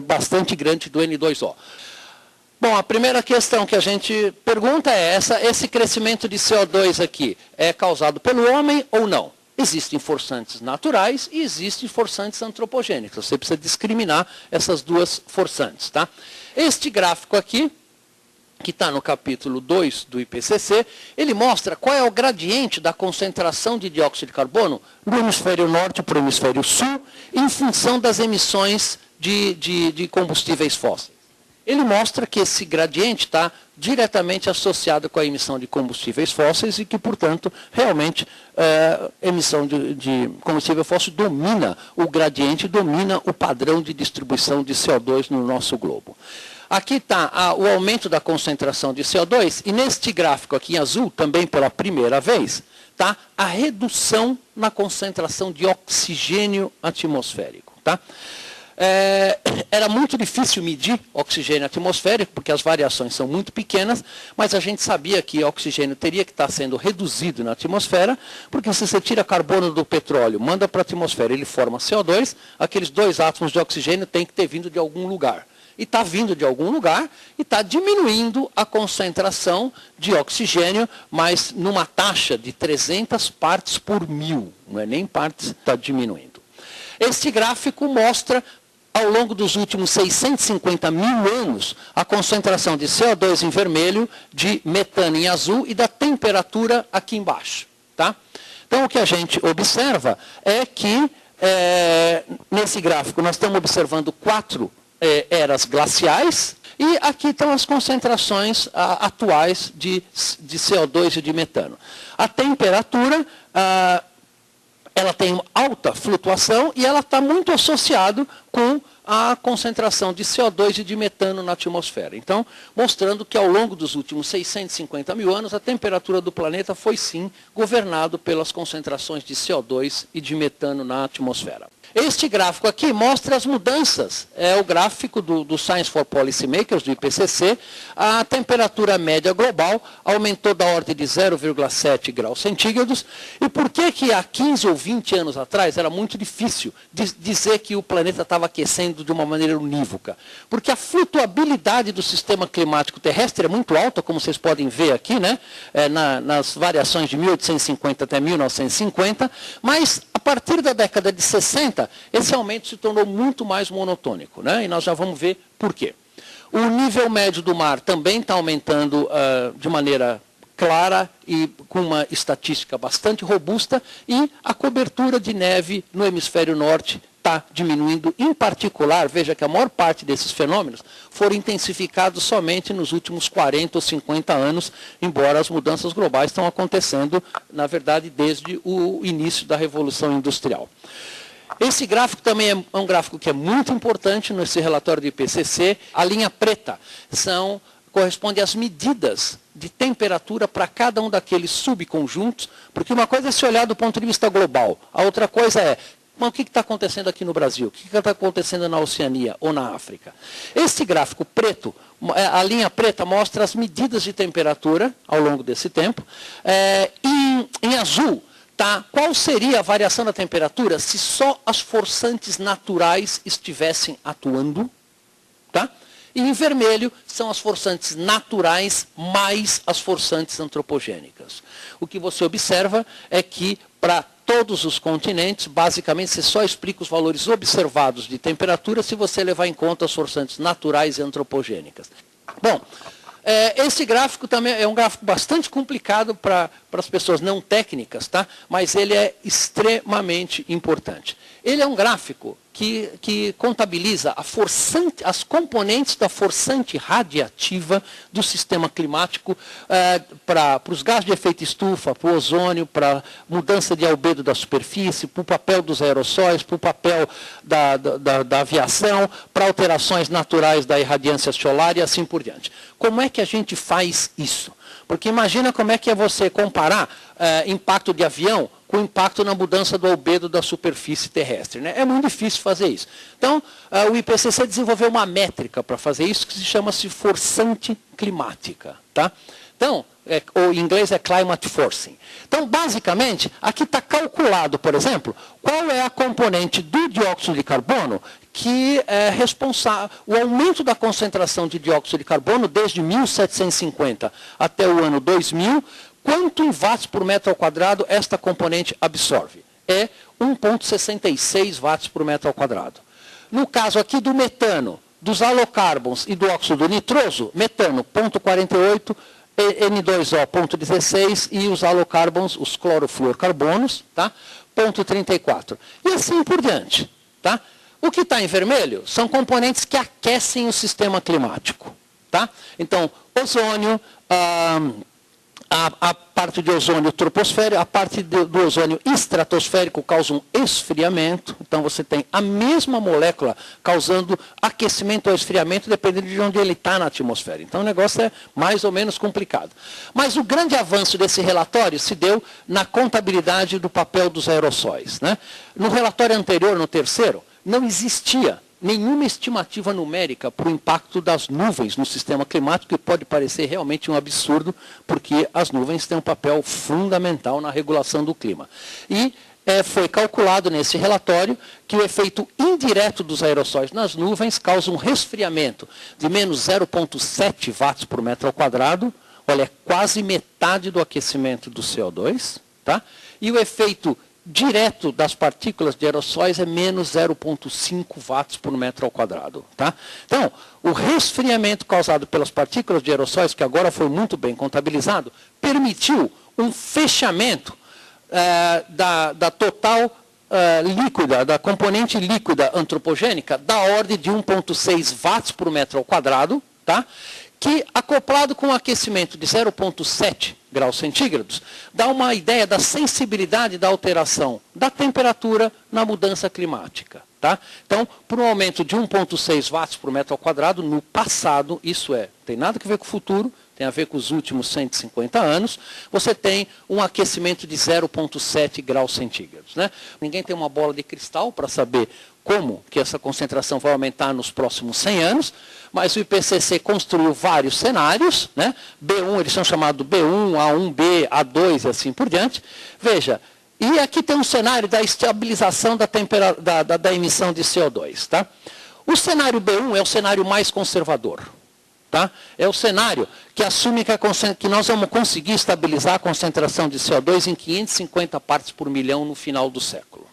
bastante grande do N2O. Bom, a primeira questão que a gente pergunta é esse crescimento de CO2 aqui é causado pelo homem ou não? Existem forçantes naturais e existem forçantes antropogênicos. Você precisa discriminar essas duas forçantes, tá? Este gráfico aqui, que está no capítulo 2 do IPCC, ele mostra qual é o gradiente da concentração de dióxido de carbono no hemisfério norte para o hemisfério sul, em função das emissões de combustíveis fósseis. Ele mostra que esse gradiente está diretamente associado com a emissão de combustíveis fósseis e que, portanto, realmente a emissão de combustível fóssil domina o gradiente, domina o padrão de distribuição de CO2 no nosso globo. Aqui está o aumento da concentração de CO2 e neste gráfico aqui em azul, também pela primeira vez, está a redução na concentração de oxigênio atmosférico. Tá? Era muito difícil medir oxigênio atmosférico, porque as variações são muito pequenas, mas a gente sabia que o oxigênio teria que estar sendo reduzido na atmosfera, porque se você tira carbono do petróleo, manda para a atmosfera, ele forma CO2, aqueles 2 átomos de oxigênio têm que ter vindo de algum lugar. E está vindo de algum lugar e está diminuindo a concentração de oxigênio, mas numa taxa de 300 partes por mil, não é nem partes, está diminuindo. Este gráfico mostra, ao longo dos últimos 650 mil anos, a concentração de CO2 em vermelho, de metano em azul e da temperatura aqui embaixo. Tá? Então, o que a gente observa é que, nesse gráfico, nós estamos observando 4 eras glaciais, e aqui estão as concentrações atuais de CO2 e de metano. A temperatura, ela tem alta flutuação e ela está muito associada com a concentração de CO2 e de metano na atmosfera. Então, mostrando que ao longo dos últimos 650 mil anos, a temperatura do planeta foi sim governado pelas concentrações de CO2 e de metano na atmosfera. Este gráfico aqui mostra as mudanças, é o gráfico do Science for Policymakers, do IPCC. A temperatura média global aumentou da ordem de 0,7 graus centígrados. E por que há 15 ou 20 anos atrás era muito difícil dizer que o planeta estava aquecendo de uma maneira unívoca? Porque a flutuabilidade do sistema climático terrestre é muito alta, como vocês podem ver aqui, né? Nas variações de 1850 até 1950, mas a partir da década de 60, esse aumento se tornou muito mais monotônico, né? E nós já vamos ver por quê. O nível médio do mar também está aumentando de maneira clara e com uma estatística bastante robusta, e a cobertura de neve no hemisfério norte está diminuindo. Em particular, veja que a maior parte desses fenômenos foram intensificados somente nos últimos 40 ou 50 anos, embora as mudanças globais estão acontecendo, na verdade, desde o início da Revolução Industrial. Esse gráfico também é um gráfico que é muito importante nesse relatório do IPCC. A linha preta corresponde às medidas de temperatura para cada um daqueles subconjuntos, porque uma coisa é se olhar do ponto de vista global, a outra coisa é, mas o que está acontecendo aqui no Brasil? O que está acontecendo na Oceania ou na África? Esse gráfico preto, a linha preta mostra as medidas de temperatura ao longo desse tempo, em azul, tá, qual seria a variação da temperatura se só as forçantes naturais estivessem atuando? Tá? E em vermelho são as forçantes naturais mais as forçantes antropogênicas. O que você observa é que para todos os continentes, basicamente, você só explica os valores observados de temperatura se você levar em conta as forçantes naturais e antropogênicas. Bom, esse gráfico também é um gráfico bastante complicado para as pessoas não técnicas, tá? Mas ele é extremamente importante. Ele é um gráfico que contabiliza as componentes da forçante radiativa do sistema climático para os gases de efeito estufa, para o ozônio, para a mudança de albedo da superfície, para o papel dos aerossóis, para o papel da aviação, para alterações naturais da irradiância solar e assim por diante. Como é que a gente faz isso? Porque imagina como é que é você comparar impacto de avião com o impacto na mudança do albedo da superfície terrestre, né? É muito difícil fazer isso. Então, o IPCC desenvolveu uma métrica para fazer isso, que se chama-se forçante climática. Tá? Então, ou em inglês é climate forcing. Então, basicamente, aqui está calculado, por exemplo, qual é a componente do dióxido de carbono que é responsável, o aumento da concentração de dióxido de carbono desde 1750 até o ano 2000, quanto em watts por metro ao quadrado esta componente absorve? É 1,66 watts por metro ao quadrado. No caso aqui do metano, dos halocarbons e do óxido nitroso, metano 0,48, N2O 0,16 e os halocarbons, os clorofluorcarbonos, tá? 0,34. E assim por diante. Tá? O que está em vermelho são componentes que aquecem o sistema climático. Tá? Então, ozônio, a parte de ozônio troposférico, a parte do ozônio estratosférico causa um esfriamento. Então, você tem a mesma molécula causando aquecimento ou esfriamento, dependendo de onde ele está na atmosfera. Então, o negócio é mais ou menos complicado. Mas o grande avanço desse relatório se deu na contabilidade do papel dos aerossóis. Né? No relatório anterior, no terceiro, não existia nenhuma estimativa numérica para o impacto das nuvens no sistema climático, que pode parecer realmente um absurdo, porque as nuvens têm um papel fundamental na regulação do clima. E foi calculado nesse relatório que o efeito indireto dos aerossóis nas nuvens causa um resfriamento de menos 0,7 watts por metro ao quadrado, olha, é quase metade do aquecimento do CO2, tá? E o efeito direto das partículas de aerossóis é menos 0,5 watts por metro ao quadrado. Tá? Então, o resfriamento causado pelas partículas de aerossóis, que agora foi muito bem contabilizado, permitiu um fechamento da total líquida, da componente líquida antropogênica, da ordem de 1,6 watts por metro ao quadrado, tá? Que, acoplado com um aquecimento de 0,7 graus centígrados, dá uma ideia da sensibilidade da alteração da temperatura na mudança climática. Tá? Então, por um aumento de 1,6 watts por metro ao quadrado, no passado, isso tem nada a ver com o futuro, tem a ver com os últimos 150 anos, você tem um aquecimento de 0,7 graus centígrados. Né? Ninguém tem uma bola de cristal para saber como que essa concentração vai aumentar nos próximos 100 anos, mas o IPCC construiu vários cenários, né? B1, eles são chamados B1, A1B, A2 e assim por diante. Veja, e aqui tem um cenário da estabilização da emissão de CO2. Tá? O cenário B1 é o cenário mais conservador. Tá? É o cenário que assume que nós vamos conseguir estabilizar a concentração de CO2 em 550 partes por milhão no final do século.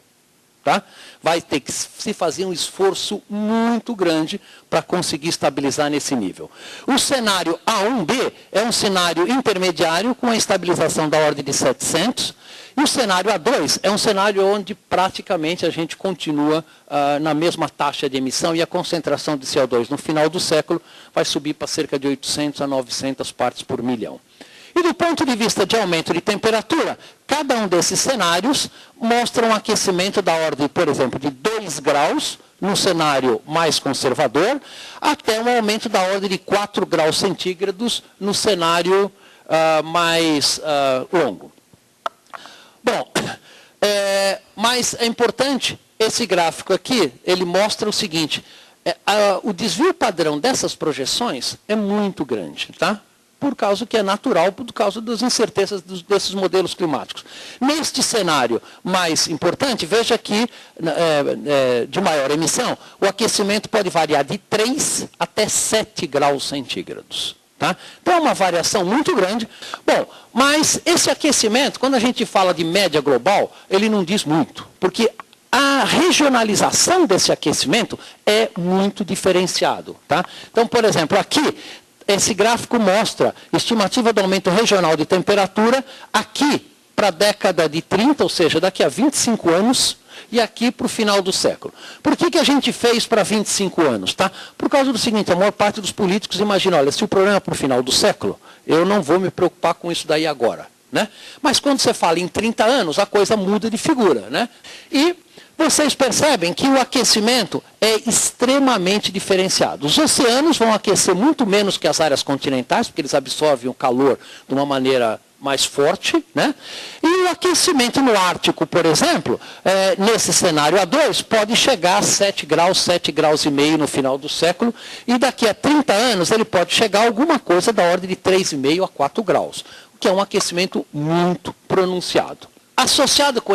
Tá? Vai ter que se fazer um esforço muito grande para conseguir estabilizar nesse nível. O cenário A1B é um cenário intermediário com a estabilização da ordem de 700, e o cenário A2 é um cenário onde praticamente a gente continua na mesma taxa de emissão e a concentração de CO2 no final do século vai subir para cerca de 800 a 900 partes por milhão. E do ponto de vista de aumento de temperatura, cada um desses cenários mostra um aquecimento da ordem, por exemplo, de 2 graus no cenário mais conservador, até um aumento da ordem de 4 graus centígrados no cenário mais longo. Bom, mas é importante, esse gráfico aqui, ele mostra o seguinte, o desvio padrão dessas projeções é muito grande, tá? Por causa que é natural, por causa das incertezas desses modelos climáticos. Neste cenário mais importante, veja aqui, de maior emissão, o aquecimento pode variar de 3 até 7 graus centígrados. Tá? Então é uma variação muito grande. Bom, mas esse aquecimento, quando a gente fala de média global, ele não diz muito, porque a regionalização desse aquecimento é muito diferenciado. Tá? Então, por exemplo, aqui, esse gráfico mostra estimativa do aumento regional de temperatura aqui para a década de 30, ou seja, daqui a 25 anos, e aqui para o final do século. Por que a gente fez para 25 anos? Tá? Por causa do seguinte, a maior parte dos políticos imagina, olha, se o problema é para o final do século, eu não vou me preocupar com isso daí agora. Né? Mas quando você fala em 30 anos, a coisa muda de figura. Né? E vocês percebem que o aquecimento é extremamente diferenciado. Os oceanos vão aquecer muito menos que as áreas continentais, porque eles absorvem o calor de uma maneira mais forte. Né? E o aquecimento no Ártico, por exemplo, nesse cenário A2, pode chegar a 7 graus e meio no final do século, e daqui a 30 anos ele pode chegar a alguma coisa da ordem de 3,5 a 4 graus, o que é um aquecimento muito pronunciado. Associado com esse